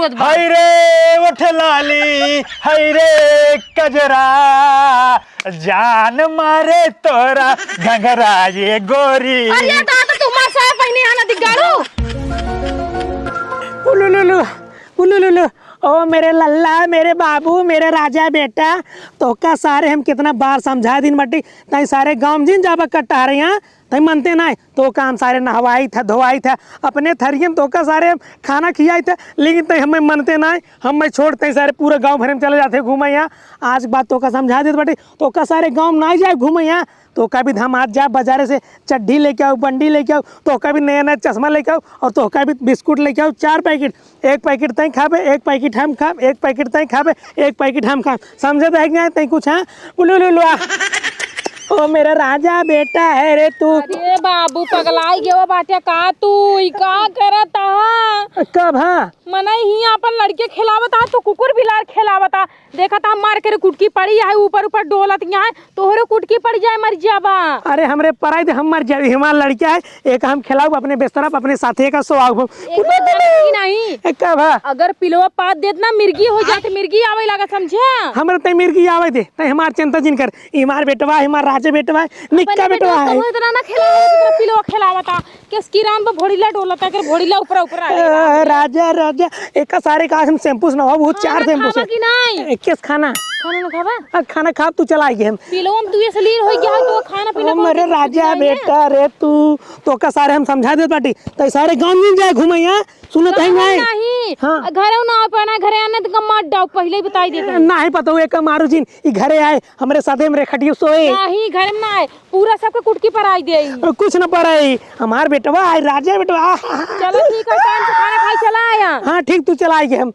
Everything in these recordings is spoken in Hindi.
जरूरत बा। हाय रे उठ लाली, हाय रे कजरा, जान मारे तोरा घंघरा ये गोरी। अरे दादा तू हमार साया पहने आना दिगाड़ू। उलुलुलु उलुलुलु ओ मेरे लल्ला, मेरे बाबू, मेरे राजा बेटा, तो का सारे हम कितना बार समझा दिन बटी तई सारे गांव जिन जाबा कट्टा रहे हैं तई मनते ना तो का हम सारे नहवाई था धोवाई था अपने थरियन तो का सारे हम खाना खियाई थे, लेकिन तई हमें मनते ना हम मैं छोड़ते सारे पूरे गांव भर में चले जाते घूमे यहाँ। आज बात तो का समझा देते बटी तो का सारे गाँव ना जाए घूमे यहाँ, तो का भी हम आज जा बाजारे से चड्ढी लेके आओ, बंडी लेके आओ, तो का भी नया नया चश्मा लेके आओ, और तो का भी बिस्कुट लेके आओ 4 पैकेट। 1 पैकेट तई खाबे, 1 पैकेट हम खाब, 1 पैकेट तई खाबे, 1 पैकेट हम खाब। समझे तो है कि नहीं तई कुछ? हाँ बोलो ओ मेरा राजा बेटा है रे तू। अरे बाबू पगलाई गयो बाटे का तू ई का करत हा? कब? हाँ मने ही अपन लड़के खिलावता तो कुकुर बिलार खिलावता देखा था मार के कुटकी पड़ी है ऊपर ऊपर डोलत यहाँ तोहरे कुटकी पड़ जाए मर जाबा। अरे हमरे पराई हम मर जाए, हमारा लड़का है एक हम खिलाऊ अपने बिस्तर पर अपने साथी का सोआऊ नहीं कब? हाँ अगर पिलवा पात देत ना मिर्गी हो जाते, मिर्गी आवे लगा समझे? हमरे तय मिर्गी आवे दे तय हमार चिंता जिन कर, हमार बेटवा हमार राजा बेटवा निक्का बेटवा है। तो इतना ना खिलावत पिलवा खिलावता किस किरान पे भोड़ीला डोलता कर भोड़ीला ऊपर ऊपर आएगा। राजा राजा एक सारे का हम शैम्पू ना हो बहुत 4 शैम्पू से कि नहीं किस खाना खाना ना खावा खाना खा तू चलाएगी हम पिलवा में तू ये सलीर हो गया तो खाना पीना मेरे राजा बेटा रे तू तो का सारे हम समझा दे पाटी तो सारे गांव में जाए घूमे यहाँ सुनत है नहीं। हाँ घरे ना पाना घरे आने तो मार डाउ पहले ही बताई देते नहीं पता हुए का मारू जिन ई घरे आए हमारे साथे में खटियो सोए नहीं घर में ना आए पूरा सबके कुटकी पर आई दे कुछ न पड़े हमार बेटवा है राजा बेटवा। चलो ठीक है टाइम से खाना खाई चला आया। हाँ ठीक तू चलाएगी हम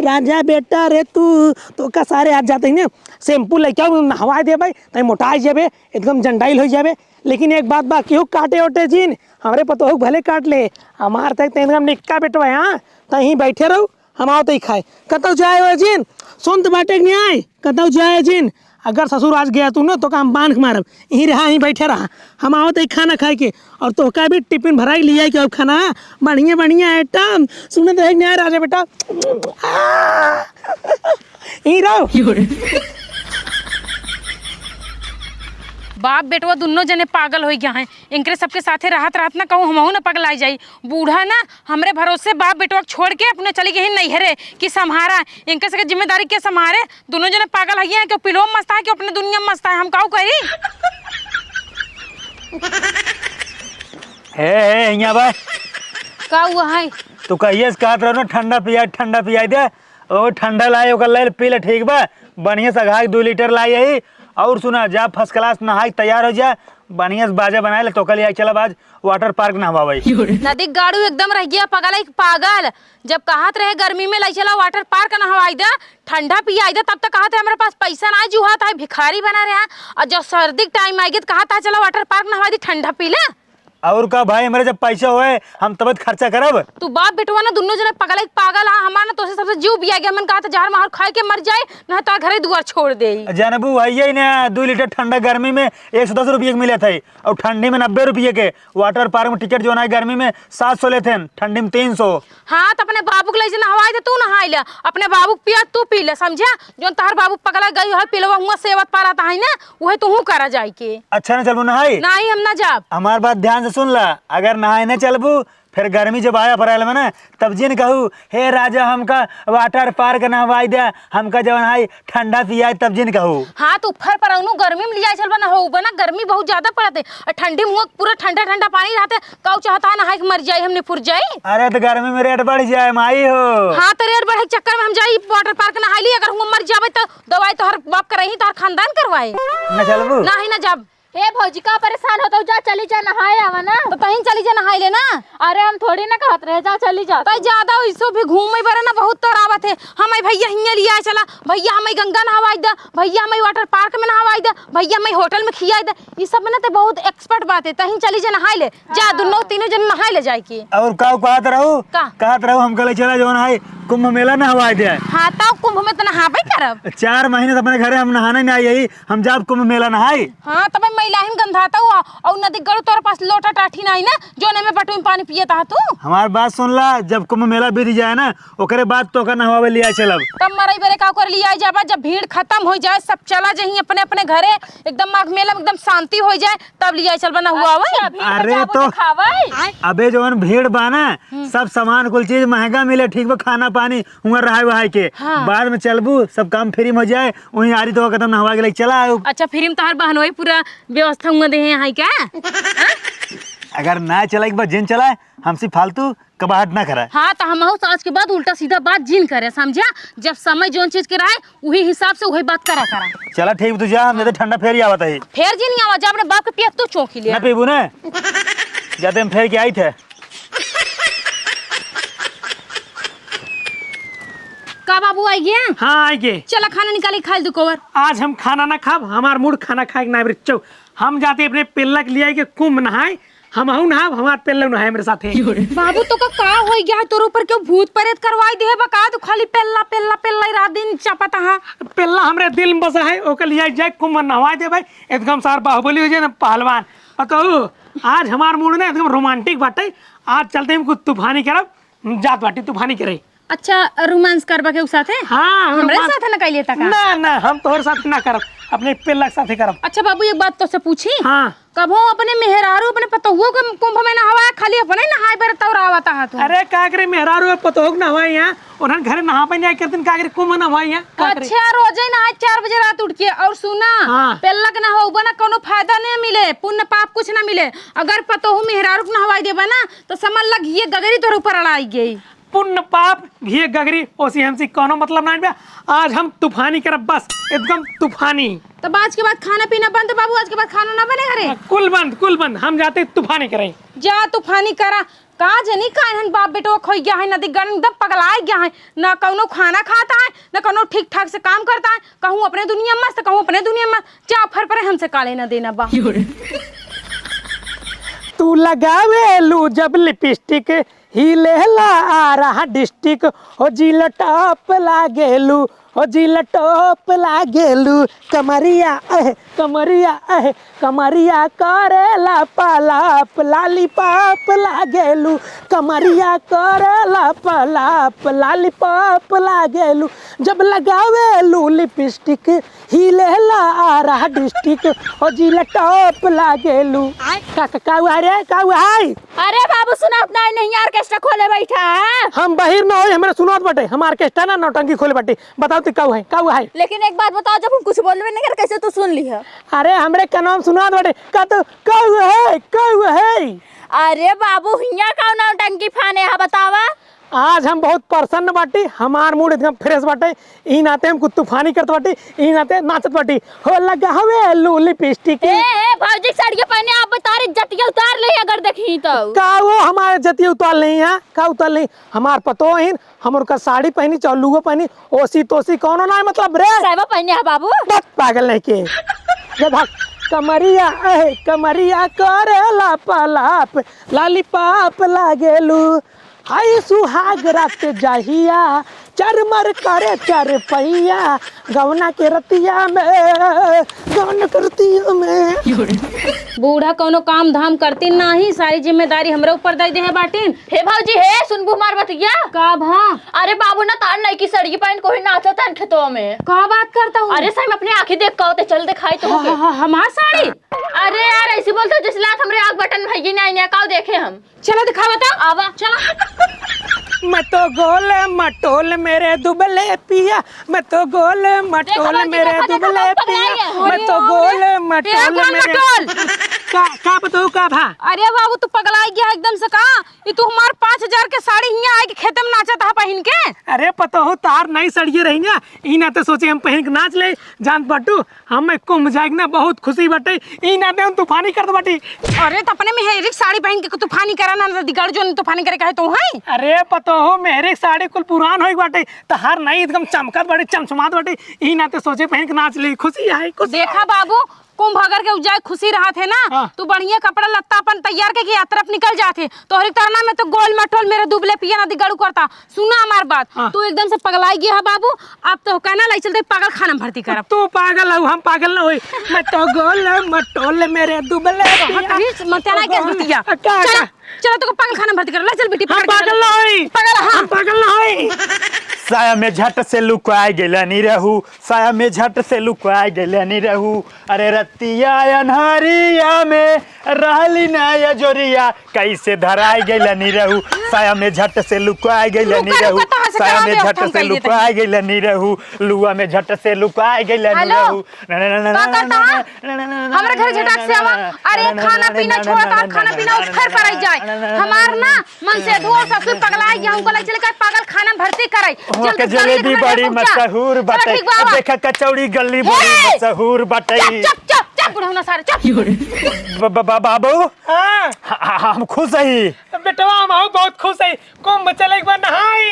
राजा बेटा रे तू तो का सारे आज जाते हैं ना शैम्पू लेके आओ नहवा दे भाई तई मोटाई जाबे एकदम जंडाइल हो जाबे, लेकिन एक बात बाकी हो काटे ओटे जिन हमारे पतो हो भले काट ले हमार तक एकदम निक्का बेटवा हाँ तहीं बैठे रहो हम आओ तई खाए कतौ जाए हो जिन सुन तो बाटे नहीं आए कतौ जाए जिन अगर ससुर आज गया तू ना तो काम बांध मारब यहीं रहा यहीं बैठे रहा हम आओ तो खाना खाए के और तो का भी टिफिन भराई लिया कि अब खाना बढ़िया बढ़िया आइटम सुने तो एक नहीं राजा बेटा यहीं रहो। बाप बेटवा दोनों जने पागल हो गया हैं इनके सबके साथे राहत राहत ना कहूँ हमहू ना पगलाई जाई बूढ़ा ना हमरे भरोसे बाप बेटवा छोड़ के अपने चली गई नैहरे कि संभारा इनके सबके जिम्मेदारी के संभारे दोनों जने पागल है कि पिलो मस्त है कि अपने दुनिया में मस्त है हम काऊ करी हे यहाँ बा का हुआ है तू कहिए कहत रहो ना ठंडा पियाई दे ओ ठंडा लाए ओकर ले पी ले ठीक बा बढ़िया से घाई 2 लीटर लाई यही और सुना जा फर्स्ट क्लास नहाई तैयार हो जा बढ़िया से बाजा बनाए ले तो कल आई चला आज वाटर पार्क नहवा भाई नदी गाड़ू एकदम रह गया पागल पागल जब कहत रहे गर्मी में लाई चला वाटर पार्क नहवाई दे ठंडा पियाई दे तब तक कहते हमारे पास पैसा ना जुहा था भिखारी बना रहा और जब सर्दी टाइम आएगी तो कहा था चला वाटर पार्क नहवा दी ठंडा पी ले और का भाई मेरे जब पैसा होए हम तब खर्चा करब तू बाप बेटवा ना दोनों जने पागल है हमारा ना तो से सबसे जीव बिया गया मन कहा था जहर मार खाए के मर जाए ना तो घरे दुआर छोड़ दे जानबू है ना 2 लीटर ठंडा गर्मी में 110 रुपये के मिले थे और ठंडी में 90 रुपये के वाटर पार्क में टिकट जो है गर्मी में 700 लेते ठंडी में 300। हाँ तो अपने बाबू के ले नहवाई दे तू नहाई ले अपने बाबू पिया तू पी ले समझा जो तार बाबू पगला गई है पिलवा हुआ सेवत पा रहा है ना वही तू करा जाए के अच्छा ना चलबू नहाई नहीं हम ना जाब हमार बात ध्यान से सुन ला अगर नहाए न चलबू फिर गर्मी जब आया अप्रैल में ना तब जिन कहू हे राजा हमका वाटर पार्क नहवाई दे हमका जब नहाई ठंडा पिया तब जिन कहू। हाँ तो ऊपर पर गर्मी में लिया चल बना हो बना गर्मी बहुत ज्यादा पड़ते और ठंडी मुँह पूरा ठंडा ठंडा पानी रहते कऊ चाहता है नहाई मर जाए हमने फुर जाए। अरे तो गर्मी में रेट बढ़ जाए माई हो। हाँ तो रेट बढ़े चक्कर में हम जाए वाटर पार्क नहा ली अगर हम मर जाए तो दवाई तो हर बाप करही तो हर खानदान करवाए न चलबू नहीं ना जब हे भौजी का परेशान होता जा चली जा नहाए आवा ना तो कहीं चली जा नहाई ले ना। अरे हम थोड़ी ना कहत रहे जा चली जा तो ज्यादा इसो भी घूमे बरे ना बहुत तो आवत है हमें भैया हिंगे लिया चला भैया हमें गंगा नहवाई दे भैया हमें वाटर पार्क में नहवाई दे भैया हमें होटल में खियाई दे ये सब में ना तो बहुत एक्सपर्ट बात है कहीं चली जा नहाई ले जा दोनों तीनों जन नहाई ले जाए की और कहत रहू हम कल चला जो है कुंभ मेला नहवाई दे। हाँ तो कुंभ में तो नहाबे करब 4 महीने अपने घरे हम नहाने नहीं आई हम जाब कुंभ मेला नहाई। हाँ तब मैं इलाहिन गंधाता हुआ और नदी गड़ो तोर पास लोटा टाठी नहीं ना जो ने में बटुई पानी पिए ता तू। हमार बात सुन ला, जब कुंभ मेला बीत जाए ना ओकरे बाद तो का नहवावे लिया चलब। तब मरई बेरे का कर लिया जाबा जब भीड़ खत्म हो जाए सब चला जही अपने अपने घरे एकदम माघ मेला में एकदम शांति हो जाए तब लिया चल बना हुआ अरे तो अबे जवन भीड़ बाना सब सामान कुल चीज महंगा मिले ठीक बा, खाना पानी हुआ रहा वहा के बाद में चलबू सब काम फ्री में हो जाए वही आरी तो खत्म नहवा के लिए चला। अच्छा फिर तोहर बहन वही पूरा व्यवस्था हुआ दे यहाँ क्या अगर ना चला एक बार जिन चलाए हमसे फालतू कबाहट ना कराए। हाँ तो हम आज के बाद उल्टा सीधा बात जिन करे समझा, जब समय जोन चीज के रहे वही हिसाब से वही बात करा चला ठीक तू जा, हम तो ठंडा फेर आवत है। फेर जी नहीं आवा जा अपने बाप के पिया तू चौकी ले ना पीबू ना जाते हम फेर के आई थे। का बाबू आई गया? हाँ आई गे। चला खाना निकाली खाई दो कोवर। आज हम खाना ना खाब, हमार मूड खाना खाए ना बच्चों। हम जाते अपने पेल्लक लिया के कुंभ नहाए, हम हूं नहाब हमार पेल्लक नहाए मेरे साथ। बाबू तो का हो गया तोर ऊपर क्यों भूत प्रेत करवाई दे बका तू खाली पेल्ला पेल्ला पेल्ला रात दिन चपता हां। पेल्ला हमरे दिल में बसा है ओके लिया जाए कुंभ नहवाए दे भाई एकदम सार बाहुबली हो जाए ना पहलवान। तो आज हमार मूड ना एकदम रोमांटिक बाटे, आज चलते हम कुछ तूफानी करब जात बाटी तूफानी करे। अच्छा रोमांस करबा के साथ है? हाँ हमरे साथ ना कइले ता का? ना ना हम तोहर साथ ना करब, अपने पेल्लक साथे करब। अच्छा बाबू एक बात तो से पूछी, हाँ कभो अपने मेहरारू अपने पतोहुओ के कुंभ में नहावा खाली अपने नहाए बर तौरावता हा तू? अरे का करे मेहरारू पतोहक नहवाई यहाँ उन्हन घरे नहा पानी आए करतिन का करे कुंभ नहवाई यहाँ। अच्छा रोजे नहाए 4 बजे रात उठ के और सुना हाँ। पेल्ला के नहावा ना कोनो फायदा नहीं मिले, पुण्य पाप कुछ ना मिले। अगर पतोहू मेहरारू के नहवाई देबा ना तो समझ लग ये गगरी तोर ऊपर अड़ाई गई। पुण्य पाप घी गगरी ओसी हमसे कोनो मतलब नहीं बा, आज हम तूफानी करब बस एकदम तूफानी। तो आज के बाद खाना पीना बंद बाबू, आज के बाद खाना ना बने घरे? कुल बंद हम जाते तूफानी करें। जा तूफानी करा का जनी काहन बाप बेटो खोई गया है, नदी गन एकदम पगलाए गया है, ना कौनो खाना खाता है ना कौनो ठीक ठाक से काम करता है, कहूँ अपने दुनिया मस्त कहूँ अपने दुनिया में जा फर पर हमसे काले ना देना बा। तू लगावे लू जब लिपस्टिक ही लेला आ रहा डिस्ट्रिक्ट हो जिल टॉप लागेलू हो जिल टॉप लागेलू कमरिया कमरिया करेला पलाप लालीपाप लागेलू कमरिया करेला पलाप लालीपाप लागेलू जब लगावेलू लिपस्टिक ही लेला आ रहा डिस्ट्रिक्ट हो जिल टॉप लागेलू। का हुआ है? अरे बाबू सुनात नहीं यार ऑर्केस्ट्रा खोले बैठा है। हम बाहर ना हो हमरा सुनात बाटे, हम ऑर्केस्ट्रा ना नौटंकी खोले बाटे। बताओ तो का हुआ है? लेकिन एक बात बताओ, जब हम कुछ बोलबे नहीं कर कैसे तू सुन ली है? अरे हमरे का नाम सुनात बाटे का हुआ है? अरे बाबू हिया का नौटंकी फाने है बतावा। आज हम बहुत प्रसन्न बाटी, हमार मूड एकदम फ्रेश बाटे, ई नाते हम कुछ तूफानी करत बाटी, ई नाते नाचत बाटी हो लगा हवे लू लिपस्टिक। ए भौजी साड़ी पहने आप बता रहे जटिया उतार ले अगर देखी तो का वो हमारे जतिया उतार नहीं है का उतार नहीं हमार पतो है हम उनका साड़ी पहनी चौलुओ पहनी ओसी तोसी कोनो ना मतलब रे साहब पहने है बाबू पागल नहीं के जब कमरिया करेला पलाप लालीपाप लागेलू हाय सुहाग रात जाहिया चरमर करे चर पहिया गवना के रतिया में बूढ़ा कोनो काम धाम करती नहीं, सारी जिम्मेदारी हमरे ऊपर दे दे है बाटिन। हे भौजी हे सुनबू मार बतिया का भा? अरे बाबू ना तार नहीं की सड़गी पहन कोई नाचता है खेतों में। का बात करता हूँ? अरे सही में अपनी आंखें देख कहते चल दिखाई तो हमार साड़ी? अरे यार ऐसी बोलते जिस लात हमरे आग बटन भाई नहीं काव देखे हम। चलो दिखा बता आवा मैं तो गोल मटोल मेरे दुबले पिया मैं तो गोल मटोल मेरे दुबले पिया मैं तो गोल मटोल मेरे का बताओ का भा? अरे बाबू तू पगलाई गया एकदम से का? ये तू हमार 5000 के साड़ी हिया आए के खेत में नाचा था पहन के। अरे पता हो तार नहीं सड़िए रही ना ई ना तो सोचे हम पहन के नाच ले जान बटू हम कुंभ जाएग ना बहुत खुशी बटे ई ना हम तूफानी कर बटी। अरे तो अपने में हेरिक साड़ी पहन के तूफानी करा ना दिगड़ जो तूफानी करे कहे तो है। अरे पता हो मेरे साड़ी कुल पुरान होई बाटे तहार नहीं एकदम चमकत बाटे चमचमात बाटे ई ना तो सोचे पहन के नाच ले खुशी है कुछ। देखा बाबू कुंभ अगर के उजाए खुशी रहा थे ना हाँ। तू बढ़िया कपड़ा लत्ता अपन तैयार के यात्रा पे निकल जाते तो हर तरह में तो गोल मटोल मेरे दुबले पिया ना दिगड़ू करता सुना हमार बात हाँ। तू एकदम से पगलाई गया है बाबू अब तो कहना लाई चलते पागल खाना में भर्ती करब तू पागल हो हम पागल ना होई मैं तो गोल मटोल मेरे दुबले मताना के भर्तिया क्या चलो चलो तो पागल खाना में भर्ती कर ले चल बेटी हम पकड़ के पागल चल। ना होई पागल हाँ हम पागल ना होई साया में झट से लुकाए गेलनी रहू साया में झट से लुकाए गेलनी रहू अरे रतिया अनहरिया में रहली ना या जोरिया कैसे धराए गेलनी रहू साया में झट से लुकाए गेलनी लुका रहू लुका तो हंस साया कहाँ में बे झट हम से कह देते। लुकाए गेलनी रहू लुआ में झट से लुकाए गेलनी हेलो? रहू हमारे घर झटक से आवा अरे खाना पीना छोड़ का खाना पीना फिर पर जाए हमार ना मन से धो ससुर पगलाई गया हमको लग चले का पागल खाना में भर्ती कराई वहाँ के जलेबी बड़ी मशहूर बाटे देखा कचौड़ी गली बड़ी हे! मशहूर बाटे चुप चुप चुप बुढ़ौना सारे चुप बाबू हां हम खुश हई बेटवा हम आओ बहुत खुश है कुंभ चले एक बार नहाई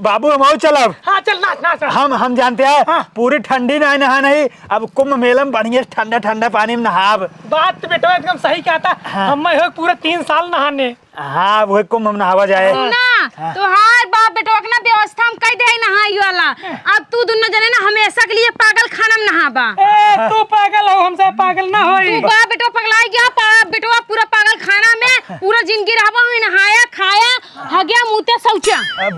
बाबू हम चलब हाँ चल नाच नाच हम जानते हैं हाँ। पूरी ठंडी नहा नहीं अब कुंभ मेला में बढ़िया ठंडा ठंडा पानी में नहाब बात तो बेटवा एकदम सही कहता हम मैं हो पूरा 3 साल नहाने हाँ वही कुंभ में नहावा जाए सुना तो हार बाप बेटवा के ना व्यवस्था हम कह दे नहाई वाला अब तू दोनों जने ना हमेशा के लिए पागल खाना में नहाबा ए तू पागल हो हमसे पागल ना होई तू बाप बेटवा पगलाई गया बेटवा पूरा पागल खाना में पूरा जिंदगी रहबा हुई नहाया खाया हगया मुते शौचा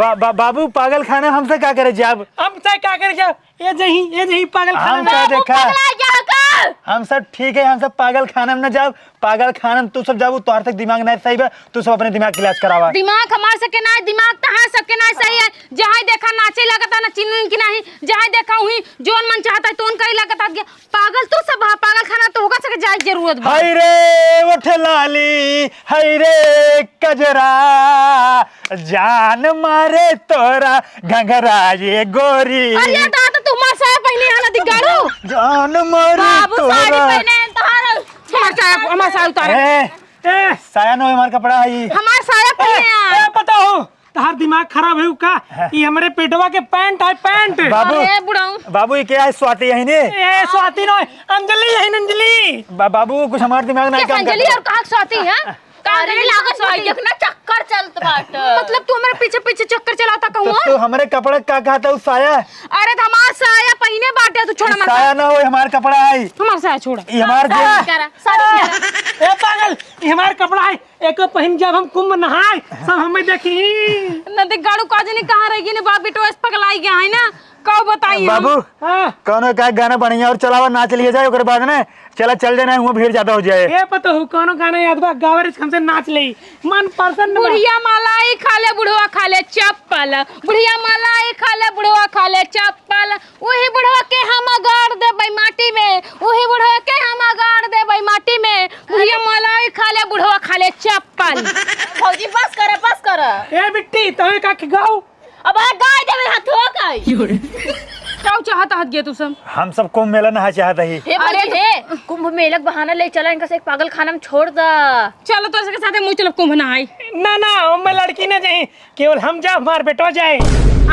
बाबू पागल खाना हमसे क्या करे जब हम चाहे क्या करे जा ये जही पागल खाना हम क्या देखा पगलाई गया का हम सब ठीक है हम सब पागल खाना में न जाओ पागल खाना में तू सब जाओ तोहर तक दिमाग नहीं सही बा तू सब अपने दिमाग की इलाज करावा दिमाग हमार सके ना दिमाग तो है सबके ना सही है जहाँ देखा नाचे लगता ना चिन्ह की नहीं जहाँ देखा वही जोन मन चाहता है तोन कहीं लगता है पागल तो सब हाँ, पागल खाना तो होगा सके जाए जरूरत बा हाय रे उठ लाली हाय रे कजरा जान मारे तोरा घंघरा ये गोरी अरे दादा तू हमार साया पहने आना दिगाड़ू जान मारे बाबू साड़ी तोरा पहने तोहार हमार साया उतारे ए साया नो हमार कपड़ा है हमार साया पहने आ पता हो तार दिमाग खराब है का ये हमारे पेटवा के पैंट है पैंट बाबू अरे बुढ़ाऊ बाबू ये क्या है स्वाति यही ने ए स्वाति नो अंजलि है अंजलि बाबू कुछ हमारे दिमाग नहीं काम अंजलि और कहा स्वाति है अरे लागत भाई देखना चक्कर चलत बाट मतलब तू हमारे पीछे पीछे चक्कर चलाता तो कहूँ तू हमारे कपड़ा का कहता उस साया अरे तो हमार साया पहने बाटे तू छोड़ हमार साया ना हो हमारा कपड़ा है हमार साया छोड़ ये हमार करा साड़ी करा ए पागल ये हमारा कपड़ा है एक पहन जब हम कुंभ नहाए सब हमें देखी नदी गाड़ू काजे ने कहाँ रहेगी ने बाप बेटो इस पगलाई गया है ना कहो बताइए हम। बाबू हाँ कौन का गाना बढ़िया और चलावा नाच लिए जाए ओकर बाद ना चला चल जाना हुआ भीड़ ज्यादा हो जाए ये पता हो कोनो गाना याद बा गावरे हमसे नाच ले मन प्रसन्न बा। बुढ़िया मलाई खा ले बुढ़वा खा ले चप्पल बुढ़िया मलाई खा ले बुढ़वा खा ले चप्पल वही बुढ़वा के हम गाड़ दे भाई माटी में वही बुढ़वा के हम गाड़ दे भाई माटी में बुढ़िया मलाई खा ले बुढ़वा खा ले चप्पल भौजी बस कर ए बिट्टी तवे का के गाओ अब गाय देवे हाथ हो गई क्या चाहता हद गया तू सब हम सब कुंभ मेला नहा चाहता ही हे अरे भौजी हे कुंभ मेला के बहाना ले चला इनका से एक पागल खाना में छोड़ दा चलो तो के साथ मुँह चलो कुंभ नहाई ना ना मैं लड़की ना जाए केवल हम जा हमार बेटो जाए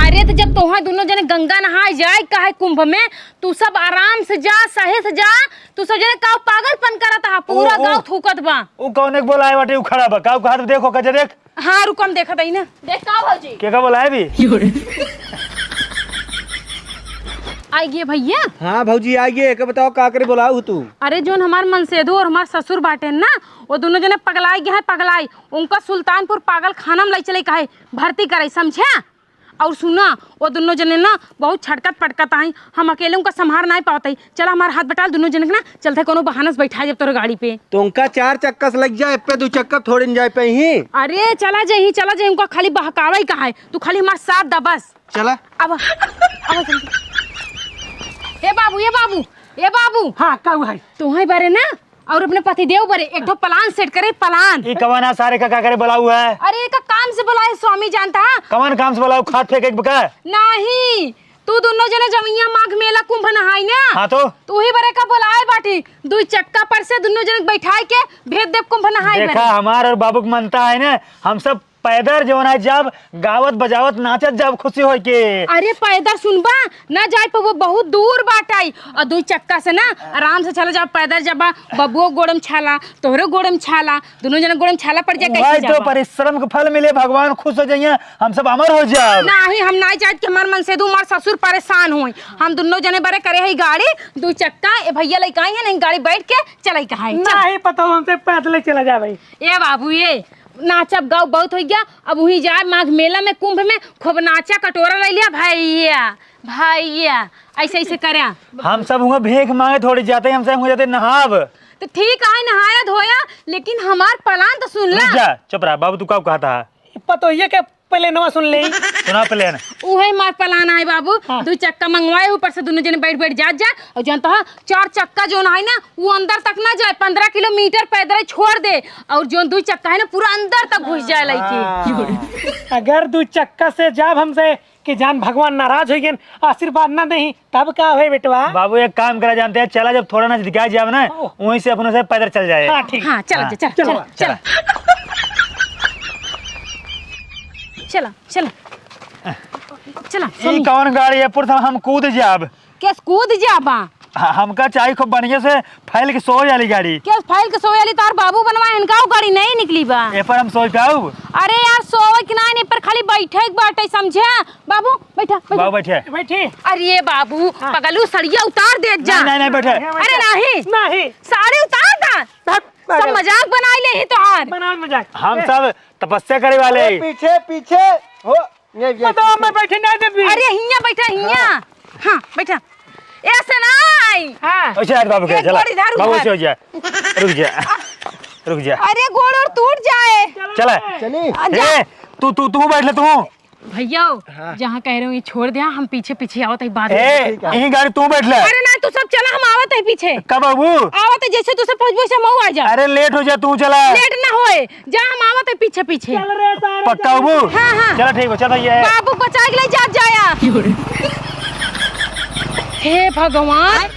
अरे तो जब तोहा दोनों जने गंगा नहाए जाए काहे कुंभ में तू सब आराम से जा सहे से जा तू सब जने का पागलपन करत हा पूरा ओ। गांव थूकत बा वो कौन एक बोला है बाटे वो खड़ा बा का हाथ देखो कजे देख हाँ रुकम देखत आई ना देख का भौजी के का बोला है भी आई गे भैया हाँ भौजी आइए एक बताओ का करे बोलाऊ तू अरे जोन हमार मनसेदो और हमार ससुर बाटे ना वो दोनों जने पगलाई गए हैं पगलाई उनका सुल्तानपुर पागल खाना में लाई चले काहे भर्ती करे समझे और सुना वो दोनों जने ना बहुत छटकत पटकत आई हम अकेले उनका संभार नहीं पाते चला हमारा हाथ बटाल दोनों जने के ना चलते कोनो बहाना से बैठा जब तोरे गाड़ी पे तो उनका 4 चक्का से लग जाए पे 2 चक्का थोड़ी न जाए पे ही अरे चला जाही उनका खाली बहकावा ही कहा है तू खाली हमारे साथ दा बस चला अब जल्दी ए बाबू हाँ का है तुम्हारे बारे ना और अपने पति देव बारे एक ठो प्लान सेट करे प्लान ये कवाना सारे का करे बोला हुआ है अरे एक काम से बुलाए स्वामी जानता है कवन काम से बोला खाट फेंक एक बका नहीं तू दोनों जने जमिया माघ मेला कुंभ नहाई ना हाँ तो तू ही बरे का बुलाए बाटी दू चक्का पर से दोनों जने बैठाए के भेद देव कुंभ नहाई देखा हमार और बाबू को मनता है ना हम सब पैदल जो है जब गावत बजावत नाचत जब खुशी हो के। अरे पैदल सुनबा ना जाए पे वो बहुत दूर बाटाई और दो चक्का से ना आराम से चला जाओ पैदल जाबा बबुओ गोड़म छाला तोहरे गोड़म छाला दोनों जना गोड़म छाला पड़ जाए भाई कैसे तो जाबा परिश्रम का फल मिले भगवान खुश हो जाइए हम सब अमर हो जाओ। नहीं हम नहीं चाहते कि हमार मन से दू हमार ससुर परेशान हुई हम दोनों जने बड़े करे है गाड़ी दो चक्का ए भैया लेके आई है नहीं गाड़ी बैठ के चलाई कहा नहीं पता हमसे पैदल चला जा भाई। ए बाबू ये नाचब गाँव बहुत हो गया अब वहीं जाए माघ मेला में कुंभ में खूब नाचा कटोरा ले लिया भैया भैया ऐसे ऐसे करे हम सब हुआ भीख मांगे थोड़ी जाते हमसे हो जाते नहाब। तो ठीक है नहाया धोया लेकिन हमार प्लान तो सुन ला रुक जा चुप रहा बाबू तू कब कहा था पता ये के पहले नवा सुन ले सुना प्लेन। उहे मार प्लान है बाबू दो चक्का मंगवाए ऊपर से दोनों जने बैठ बैठ जा और जानता है 4 चक्का जो है ना वो अंदर तक ना जाए 15 किलोमीटर पैदल छोड़ दे और जो 2 चक्का है ना पूरा अंदर तक घुस जाए लड़की। अगर 2 चक्का से जाब हमसे कि जान भगवान नाराज हो गए आशीर्वाद ना दही तब का है बेटवा। बाबू एक काम करा जानते हैं चला जब थोड़ा ना दिखाई जाए ना वहीं से अपने से पैदल चल जाए। हाँ ठीक हाँ चलो चल चल चल चला चला चला ई कौन गाड़ी है पुरथा हम कूद जाब केस कूद जाबा हमका चाहिए खूब बढ़िया से फैल के सो जाली गाड़ी केस फाइल के सोयाली तार बाबू बनवाए इनका गाड़ी नहीं निकली बा ए पर हम सोच पाऊ। अरे यार सोवे कि नहीं पर खाली बैठे एक बाटे समझे बाबू बैठा बाबू बैठे बैठी अरे बाबू पगलू सड़िया उतार दे जा नहीं बैठे अरे नहीं नहीं सारे उतार दा सब मजाक बनाई ले ही तोहार बनाओ मजाक हम सब तपस्या करे वाले अरे पीछे पीछे हो ये बताओ मैं बैठी नहीं देती। अरे हिया बैठा हिया हाँ बैठा ऐसे नहीं हाँ अच्छा बाबू के एक चला गोड़ इधर बाबू उधर। ऐसे हो जा रुक जा अरे गोड़ और टूट जाए चला चली ए तू बैठ ले तू भैया जहाँ कह रहे हो ये छोड़ दिया हम पीछे पीछे आवत है बात ए यही गाड़ी तू बैठ ले। अरे ना तू सब चला हम आवत है पीछे कब बाबू आवत है जैसे तू सब पहुंच वैसे मऊ आ जा अरे लेट हो जा तू चला लेट ना होए जा हम आवत है पीछे पीछे चल रहे सारे पक्का बाबू हाँ, हाँ। चलो ठीक है चल भैया बाबू बचा के ले जा जाया हे भगवान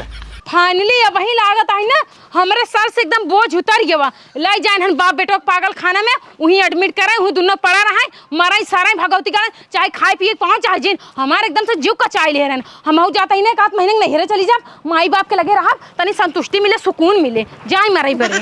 फाइनली अब वही लागत आई ना हमरे सर से एकदम बोझ उतर गया लाई जाए हन बाप बेटो पागल खाना में वहीं एडमिट करे वहीं दोनों पड़ा रहा मराई सारा भगवती करे चाहे खाए पिए पहुंच चाहे जिन हमारे एकदम से जीव कचाई ले रहन हम जाता ही नहीं कहा महीने नहीं चली जा माई बाप के लगे रहा तनी संतुष्टि मिले सुकून मिले जाए मराई बड़े।